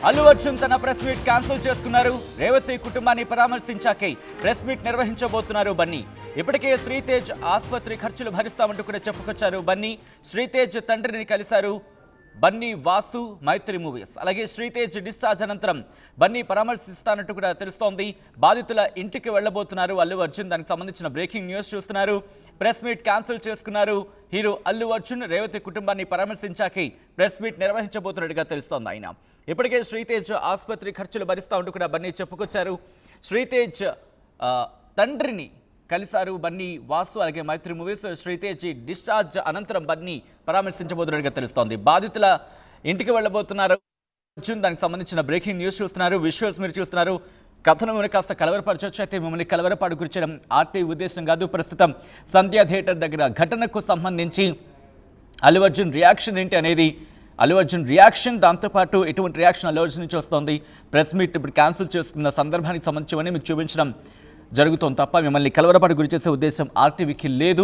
అల్లు అర్జున్ తన press meet cancel చేసుకున్నారు. రేవతి కుటుంబాన్ని పరామర్శించాకే ప్రెస్ మీట్ నిర్వహించబోతున్నారు బన్నీ. ఇప్పటికే శ్రీతేజ్ ఆసుపత్రి ఖర్చులు భరిస్తామంటూ కూడా చెప్పుకొచ్చారు బన్నీ. శ్రీతేజ్ తండ్రిని కలిశారు బన్నీ, వాసు, మైత్రి మూవీస్. అలాగే శ్రీతేజ్ డిశ్చార్జ్ అనంతరం బన్నీ పరామర్శిస్తానంటూ కూడా తెలుస్తోంది. బాధితుల ఇంటికి వెళ్లబోతున్నారు అల్లు అర్జున్. దానికి సంబంధించిన బ్రేకింగ్ న్యూస్ చూస్తున్నారు. ప్రెస్ మీట్ క్యాన్సిల్ చేసుకున్నారు హీరో అల్లు అర్జున్. రేవతి కుటుంబాన్ని పరామర్శించాకే ప్రెస్ మీట్ నిర్వహించబోతున్నట్టుగా తెలుస్తోంది. ఆయన ఇప్పటికే శ్రీతేజ్ ఆసుపత్రి ఖర్చులు భరిస్తా ఉంటూ కూడా బన్నీ చెప్పుకొచ్చారు. శ్రీతేజ్ తండ్రిని కలిశారు బన్నీ, వాసు, అలాగే మైత్రి మూవీస్. శ్రీతేజ్ డిశ్చార్జ్ అనంతరం బన్నీ పరామర్శించబోతున్నట్టుగా తెలుస్తోంది. బాధితుల ఇంటికి వెళ్ళబోతున్నారు అర్జున్. దానికి సంబంధించిన బ్రేకింగ్ న్యూస్ చూస్తున్నారు. విజువల్స్ మీరు చూస్తున్నారు. కథనం కాస్త కలవరపరచొచ్చు. అయితే మిమ్మల్ని కలవరపాటు గురించడం ఆర్టీ ఉద్దేశం కాదు. ప్రస్తుతం సంధ్యా థియేటర్ దగ్గర ఘటనకు సంబంధించి అల్లు అర్జున్ రియాక్షన్ ఏంటి అనేది, అల్లు అర్జున్ రియాక్షన్, దాంతోపాటు ఎటువంటి రియాక్షన్ అల్లు అర్జున్ నుంచి వస్తోంది, ప్రెస్ మీట్ ఇప్పుడు క్యాన్సిల్ చేసుకున్న సందర్భానికి సంబంధించి మీకు చూపించడం జరుగుతోంది తప్ప మిమ్మల్ని కలవరపాటు గురి చేసే ఉద్దేశం ఆర్టీవీకి లేదు.